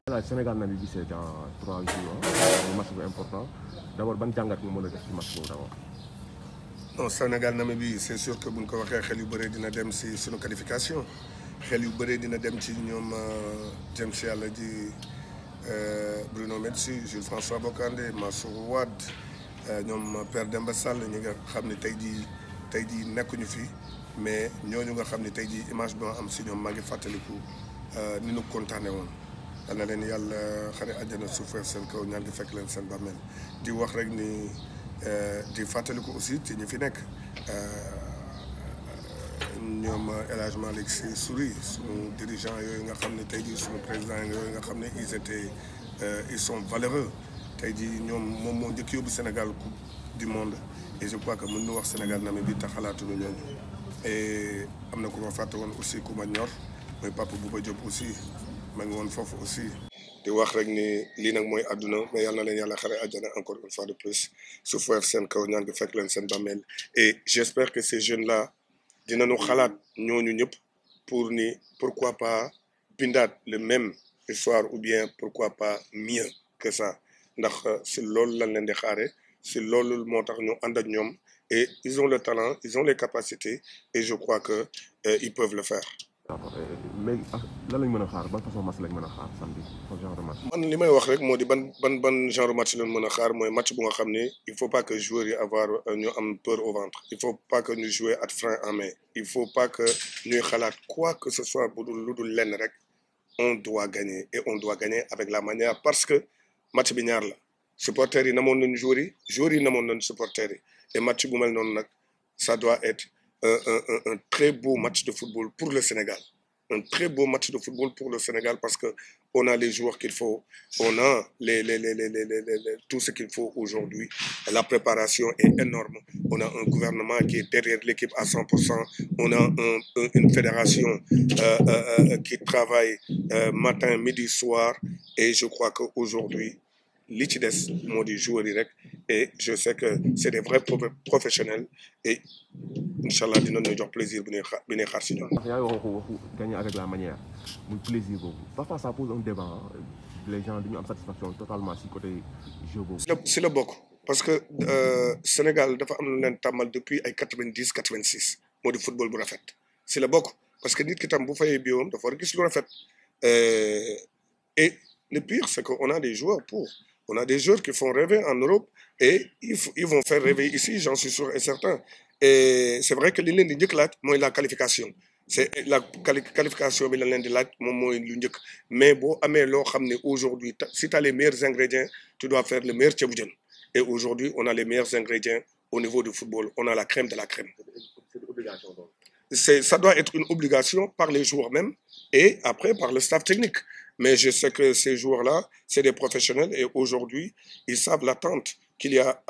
Le Sénégal n'a gisee dans 3 jours un match important d'abord ban jàngat nga mën a def ci match boobu d'abord. non Sénégal Namibie c'est sûr que buñ ko waxee xel yu bëree dina dem si suñu qualification xel yu bëree dina dem ci ñoom jëm si yàlla ji Bruno Metsu Jules François Bocandé Massour Wade ñoom Père Demba Sall ñi nga xam ne tey jii nekkuñu fi mais ñooñu nga xam ne tey jii image bi ma am si ñoom maa ngi fàttaliku ni nu kontaane woon. yal na leen yàlla xare àjjana suufeef seen kaw ñaan gi fekk leen seen bàmmeel di wax rek ni di fàttaliku aussi ci ñi fi nekk ñoom El Hadj Malick Sy Souris suñu dirigeant yooyu nga xam ne tey jii suñu président yooyu nga xam ne ils sont valeureux tey jii ñoom moom moo njëkk yóbbu Sénégal coupe du monde et je crois que mën nu wax Sénégal Namibie te xalaatuñu ñooñu et am na ku ma fàtte woon aussi ku ma ñor mooy Papa Bouba Diop aussi ma ngi woon foofu aussi di wax rek ni lii nag mooy àdduna mais yal na leen yàlla xare àjjana encore une fois de plus su feef seen kaw ñaan gi fekk leen seen bàmmeel et j'espère que ces jeunes là dinañu xalaat ñooñu ñëpp pour ni pourquoi pas bindaat le même histoire ou bien pourquoi pas mieux que ça ndax si loolu lañ leen di xaare si loolu moo tax ñu ànd ak ñoom et ils ont le talent ils ont les capacités et je crois que ils peuvent le faire. d'accord léegi lan lañ mën a xaar ban façon match lañ mën a xaar samedi genre de match. man li may wax rek moo di ban genre match lañ mën a xaar mooy match bu nga xam ne il faut pas que joueurs yi ñu am peur au ventre il faut pas que ñu jouer at frein en main il faut pas que ñuy xalaat quoi que ce soit bu dul lu dul lenn rek on doit gagner et on doit gagner avec la manière parce que match bi ñaar la supporters yi namoon nañu joueurs yi namoon nañu supporters yi et match bu mel noonu nag ça doit être un très beau match de football pour le Sénégal. Un très beau match de football pour le Sénégal parce que on a les joueurs qu'il faut, on a tout ce qu'il faut aujourd'hui. La préparation est énorme. On a un gouvernement qui est derrière l'équipe à 100%. On a une fédération qui travaille matin, midi, soir. Et je crois qu'aujourd'hui, li ci des moo di joueurs yi rek et je sais que c'est des vrais professionnels et inchallah dinañu jox plaisir bi ñuy xaar si ñoom. yaa ngi waxu gagner avec la manière muy plaisir boobu parfois ça pose un débat les gens duñu am satisfaction totalement si côté jeu boobu. si la bokk parce que Sénégal dafa am lu leen tàmmal depuis ay 90 86 moo di football bu rafet si la bokk parce que nit ki tam bu fayee biom dafa war a gis lu rafet et le pire c'est que on a des joueurs on a des joueurs qui font rêver en Europe et ils vont faire rêver ici, j'en suis sûr et certain. Et c'est vrai que li leen di njëkk laaj mooy la qualification. C'est la qualification bi la leen di laaj moom mooy lu njëkk mais boo amee loo xam ne aujourd'hui si tu as les meilleurs ingrédients tu dois faire le meilleur ceebu jën et aujourd'hui on a les meilleurs ingrédients au niveau du football on a la crème de la crème. C'est une obligation donc. Ça doit être une obligation par les joueurs même et après par le staff technique. Mais je sais que ces joueurs-là, c'est des professionnels et aujourd'hui, ils savent l'attente qu'il y a,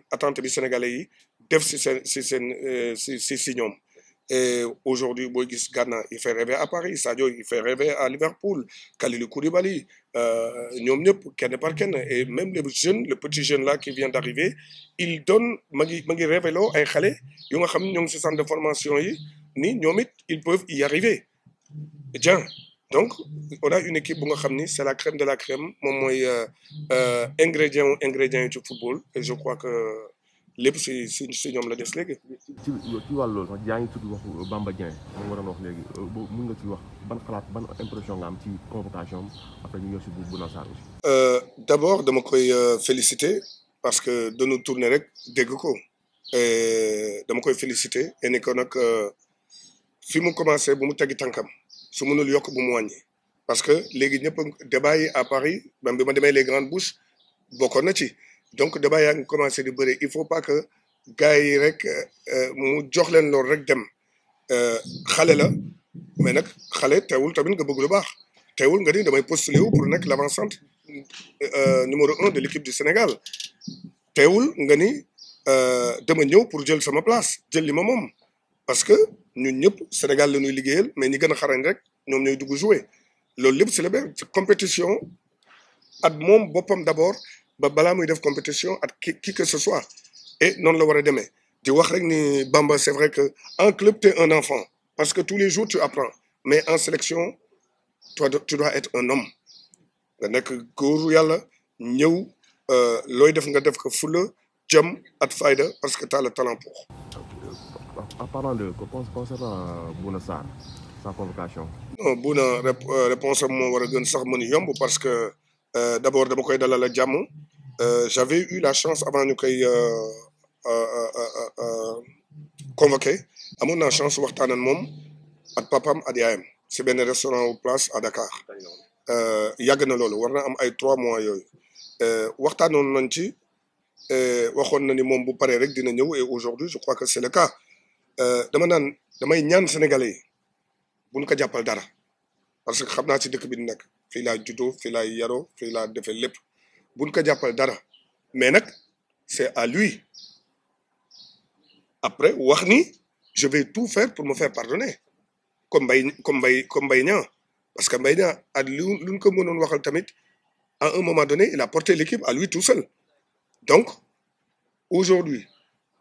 attente des Sénégalais, si ñoom. Et aujourd'hui, Boygis Ghana, il fait rêver à Paris, Sadio, il fait rêver à Liverpool, Kalilou Koulibaly, ñoom ñëpp kenn par kenn et même les jeunes, le petit jeune là qui vient d'arriver, il donne ma ngi révélo ay xale yu nga xam ne ñoo ngi ci centre de formation yi ni ñoom it ils peuvent y arriver. Bien. Donc, on a une équipe bu nga xam ni c'est la crème de la crème moom mooy ingrédients yi ci football et je crois que lépp si ñoom la des léegi. ci wàllu loolu sax yaa ngi tudd waxu Bamba Dieng moom waroon wax léegi mun nga ci wax ban xalaat ban impression nga am ci convocation après ñu ñëw si Bouna Sarr aussi. D'abord dama koy féliciter parce que dañu tourner rek dégg ko dama koy féliciter et ni ko nag fi mu commencé bu mu teggi tànkam. su mënul yokk bu mu wàññi parce que léegi ñëpp débat yi à Paris même bi ma demee les grandes bouches bokkoon na ci donc débat yaa ngi commencé di bëri il faut pas que gars yi rek mu jox leen loolu rek dem xale la mais nag xale teewul tamit nga bëgg lu baax teewul nga ni damay postuler wu pour nekk l'avancante numéro 1 de l'équipe du Sénégal teewul nga ni dama ñëw pour jël sama place jël li ma moom parce que ñun ñëpp Sénégal la ñuy liggéeyal mais ñi gën a xarañ rek ñoom ñooy dugg jouer loolu lépp c'est la benn compétition at moom boppam d'abord ba balaa muy def compétition at qui que ce soit et noonu la war a demee di wax rek ni Bamba c'est vrai que en club t'es un enfant parce que tous les jours tu apprends mais en sélection tu dois être un homme nga nekk góoru yàlla ñëw looy def nga def ko fula jëm at fayda parce que tu as le talent pour. En parlant de concernant Bouna Sarr sa convocation. non Bouna réponse am moo war a gën sax mën yomb parce que d'abord dama koy dalal ak jàmm j'avais eu la chance avant ñu koy convoqué amoon naa chance waxtaan ak moom ak papam ak yaayam si benn restaurant au place à Dakar yàgg na loolu war na am ay 3 mois yooyu waxtaanoon nañ ci waxoon na ni moom bu paree rek dina ñëw et aujourd'hui je crois que c'est le cas damay ñaan Sénégalais yi buñ ko jàppal dara parce que xam naa ci dëkk bi nekk fii laa juddoo fii laa yaroo fii laa defee lépp buñ ko jàppal dara mais nag c'est à lui après wax ni je vais tout faire pour me faire pardonner comme Mbaye Niang parce que Mbaye Niang ak luñ ko mënoon waxal tamit à un moment donné il a porté l'équipe à lui tout seul donc aujourd'hui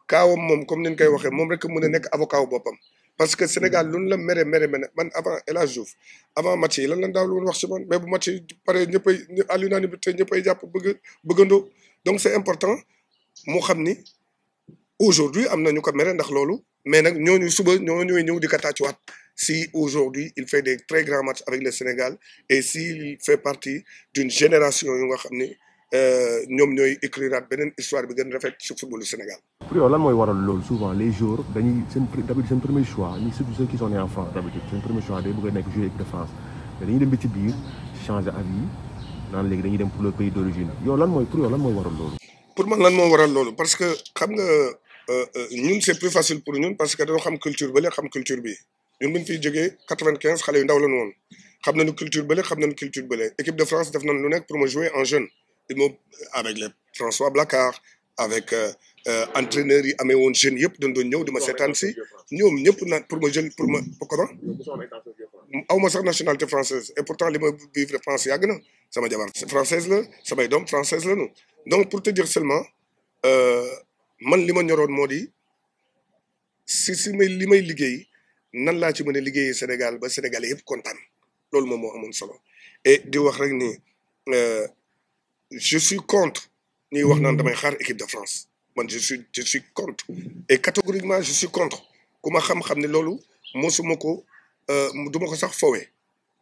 kaawam moom comme ni ñu koy waxee moom rek mën a nekk avocat wu boppam parce que Sénégal luñ la mere man avant El Hadj Diouf avant match yi lan la daaw lu wax ci man mais bu match yi pare ñëppay à l'unanimité ñëppay jàpp bëggandoo donc c'est important mu xam ni aujourd'hui am na ñu ko mere ndax loolu mais nag ñooñu suba ñooñooy ñëw di ko tàccuwaat si aujourd'hui il fait des très grands matchs avec le Sénégal et s'il fait partie d'une génération yu nga xam ni ñoom ñooy écriraat beneen histoire bi gën rafet ci footballu Sénégal. pour yow lan mooy waral loolu souvent les joueurs dañuy d'habitude seen premier choix ni surtout ceux qui sont nés en France d'habitude seen premier choix day bëgg a nekk jouer équipe de France mais dañuy dem ba ci biir changer avis naan léegi dañuy dem pour le pays d'origine yow lan mooy waral loolu. pour man lan moo waral loolu parce que xam nga ñun c'est plus facile pour ñun parce que dañoo xam culture bële xam culture bi ñun buñ fiy jógee 95 xale yu ndaw lañu woon xam nañu culture bële xam nañu culture bële équipe de France def nañ lu nekk pour me jouer en jeune. avec les François Blacard avec entraîneurs yi amee woon jeunes yëpp dañ doon ñëw di ma seetaan si ñoom ñëpp naan pour ma jël pour ma comment aw ma sax nationalité française et pourtant li ma vivre France yàgg na sama jabar française la samay doom française la ñu donc pour te dire seulement man li ma ñoroon moo di si li may liggéey nan laa ci mën a liggéeyee Sénégal ba Sénégalais yëpp kontaan loolu moom moo amoon solo et di wax rek ni je suis contre ñuy wax naan damay xaar équipe de France man je suis contre et catégoriquement je suis contre ku ma xam-xam ne loolu mosuma ko du ma ko sax fowe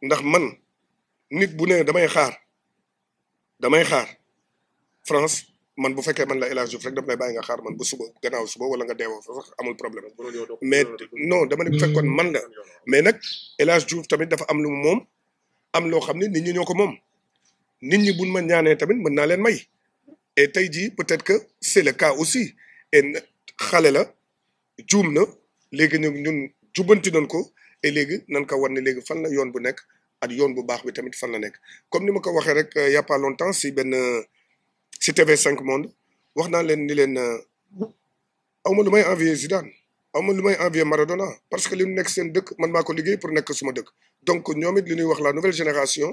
ndax man nit bu ne damay xaar France man bu fekkee man la El Hadj Diouf rek daf lay bàyyi nga xaar man ba suba gannaaw suba wala nga deewoo fa sax amul problème mais non dama ne bu fekkoon man la mais nag El Hadj Diouf tamit dafa am lu mu moom am loo xam ne nit ñi ñoo ko moom nit ñi buñ ma ñaanee tamit mën naa leen may et tey jii peut-être que c'est le cas aussi et xale la juum na léegi ñun jubbanti nañ ko et léegi nan ko war ne léegi fan la yoon bu nekk ak yoon bu baax bi tamit fan la nekk comme ni ma ko waxee rek y a pas longtemps si TV5 Monde wax naa leen ni leen awma lu may envier Zidane awma lu may envier Maradona parce que li mu nekk seen dëkk man maa ko liggéey pour nekk suma dëkk donc ñoom it li ñuy wax la nouvelle génération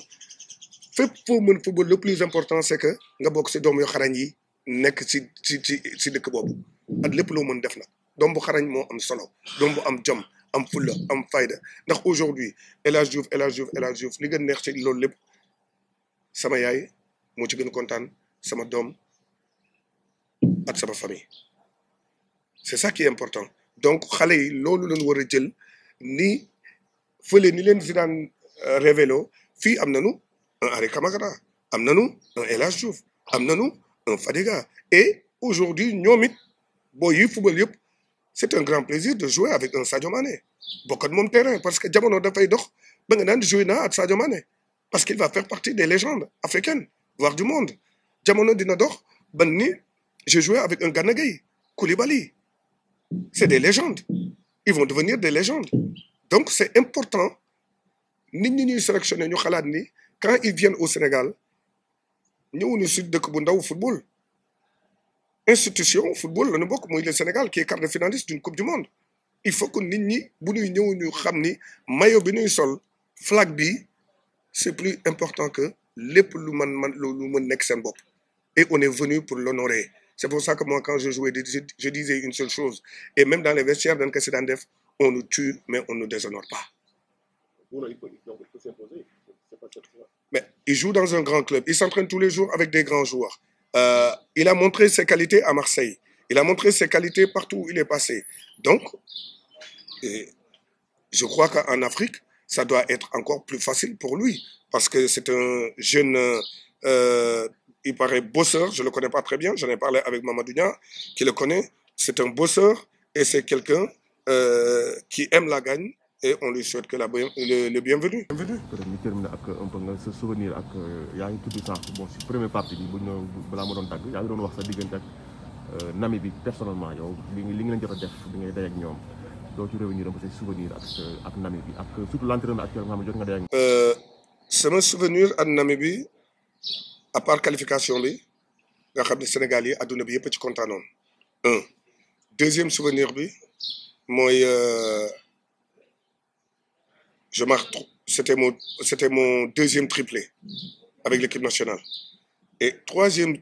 fépp foo mën football le plus important c'est que nga bokk si doom yu xarañ yi nekk ci dëkk boobu ak lépp loo mën def nag doom bu xarañ moo am solo doom bu am jom am fulla am fayda ndax aujourd'hui El Hadj Diouf li gën neex ci loolu lépp sama yaay moo ci gën kontaan sama doom ak sama famille c'est ça qui est important donc xale yi loolu lañu war a jël ni fële ni leen Zidane révélo fii am nañu un Henri Camara am nañu un El Hadj Diouf am nañu un Fadiga et aujourd'hui ñoom it boo yi football yëpp c'est un grand plaisir de jouer avec un Sadio Mané bokkat moom terrain parce que jamono dafay dox ba nga naan jouer naa ak Sadio Mané parce qu'il va faire partie des légendes africaines voire du monde jamono dina dox ban ni j'ai joué avec un Gana Gueye Koulibaly c'est des légendes ils vont devenir des légendes donc c'est important nit ñi ñuy sélectionner ñu xalaat ni quand ils viennent au Sénégal ñëwuñu si dëkk bu ndaw football institution football la ñu bokk muy le Sénégal qui est quart de finaliste d'une coupe du monde il faut que nit ñi bu ñuy ñëw ñu xam ni maillot bi ñuy sol flag bi c'est plus important que lépp lu mën nekk seen bopp et on est venu pour l'honorer c'est pour ça que moi quand je jouais je disais une seule chose et même dans les vestiaires dañ ko si daan def on nous tue mais on nous déshonore pas mais il joue dans un grand club, il s'entraîne tous les jours avec des grands joueurs. Il a montré ses qualités à Marseille, il a montré ses qualités partout où il est passé. Donc, je crois qu'en Afrique, ça doit être encore plus facile pour lui, parce que c'est un jeune, il paraît bosseur, je ne le connais pas très bien, j'en ai parlé avec Mamadou Nia, qui le connaît, c'est un bosseur, et c'est quelqu'un qui aime la gagne, et on lui souhaite que le bienvenu. peut-être ñu terminer ak un peu nga sa souvenir ak yaa ngi tudd sànq bon si première partie bi bu ñu balaa ma doon tàgg yaa ngi doon wax sa diggante ak Namibie personnellement yow li nga leen jot a def bi ngay day ak ñoom doo ci revenir un peu say souvenir ak Namibie ak surtout l'entraîneur actuel nga xam ne jot nga day ak sama souvenir ak Namibie à part qualification bi nga xam ne Sénégal yi adduna bi yëpp ci kontaanoon un deuxième souvenir bi mooy c'était mon deuxième triplé avec l'équipe nationale. Et troisième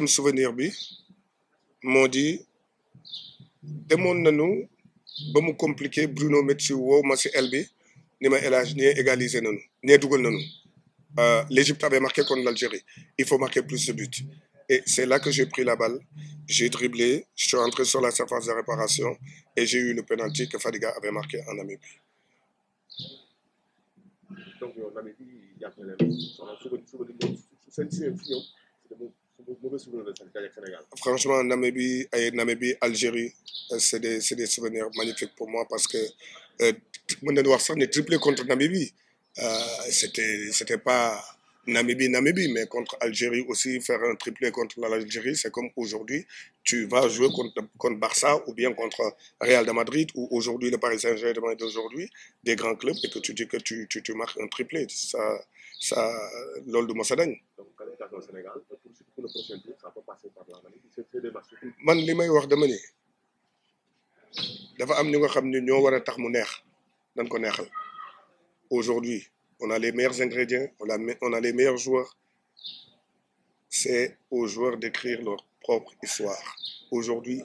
souvenir bi moo di demoon nañu ba mu compliqué Bruno Metsu woo ma si el bi ni ma élage ñee égalisé nañu ñee dugal nañu l'Égypte avait marqué contre l'Algérie, il faut marquer plus de buts. Et c'est là que j'ai pris la balle, j'ai dribblé, je suis entré sur la surface de réparation et j'ai eu le penalty que Fadiga avait marqué en Namibie. Donc Namibie jàpp na leen Sénégal. Franchement, Namibie, Algérie, c'est des souvenirs magnifiques pour moi parce que mon devoir ça n'est triplé contre Namibie. C'était pas Namibie, mais contre Algérie aussi, faire un triplé contre l'Algérie, c'est comme aujourd'hui, tu vas jouer contre Barça ou bien contre Real de Madrid ou aujourd'hui le Paris Saint-Germain d'aujourd'hui, des grands clubs, et que tu dis que tu marques un triplé. Ça, lol de Mossadane. Donc, qualification au Sénégal, pour le prochain tour, ça peut passer par la Namibie. C'est des matchs. Man, li may wax dama ni dafa am ñu nga xam ne ñoo war a tax mu neex dañ ko neexal. Aujourd'hui, on a les meilleurs ingrédients, on a les meilleurs joueurs. C'est aux joueurs d'écrire leur propre histoire. Aujourd'hui,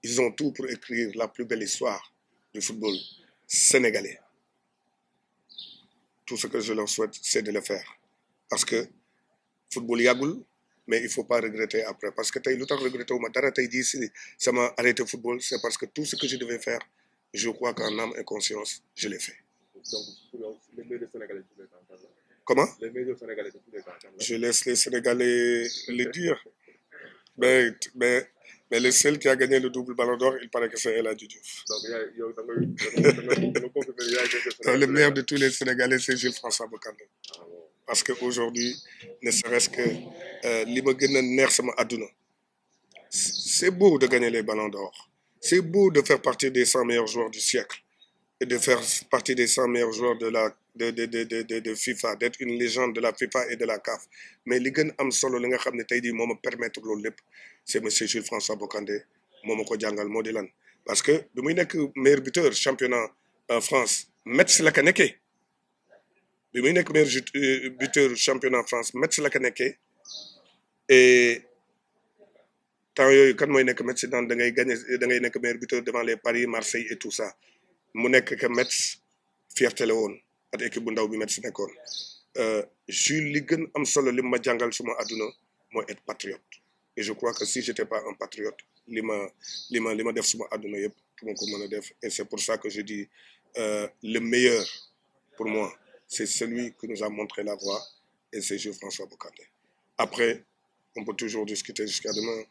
ils ont tout pour écrire la plus belle histoire du football sénégalais. Tout ce que je leur souhaite, c'est de le faire. Parce que football yagul, mais il ne faut pas regretter après. Parce que lu tax regretter ma dara tey jii si ça m'a arrêté football, c'est parce que tout ce que je devais faire, je crois qu'en âme et conscience, je l'ai fait. Donc, les meilleurs Sénégalais de tous les temps. Comment? Les meilleurs Sénégalais de tous les temps. Je laisse les Sénégalais le dire. Mais le seul qui a gagné le double ballon d'or, il paraît que c'est El Hadji Diouf. Donc, le meilleur de tous les Sénégalais, c'est Jules François Bocandé. Parce qu'aujourd'hui, ne serait-ce que c'est beau de gagner les ballons d'or. C'est beau de faire partie des 100 meilleurs joueurs du siècle. Et de faire partie des 100 meilleurs joueurs de FIFA, d'être une légende de la FIFA et de la CAF. Mais li gën am solo li nga xam ne tey jii moo ma permettre loolu lépp c'est monsieur Jules François Bocandé moo ma ko jàngal moo di lan parce que bi muy nekk meilleur buteur championnat France Metz la ka nekkee bi muy nekk meilleur buteur championnat France Metz la ka nekkee et temps yooyu kan mooy nekk Metz daan da ngay nekk meilleur buteur devant les Paris Marseille et tout ça mu nekk que Metz fierté la woon ak équipe bu ndaw bi Metz nekkoon Jules li gën am solo li ma jàngal suma àdduna mooy être patriote et je crois que si j'étais pas un patriote li ma def suma àdduna yëpp du ma ko mën a def et c'est pour ça que je dis le meilleur pour moi c'est celui qui nous a montré la voie et c'est Jules François Bocandé. Après on peut toujours discuter jusqu'à demain.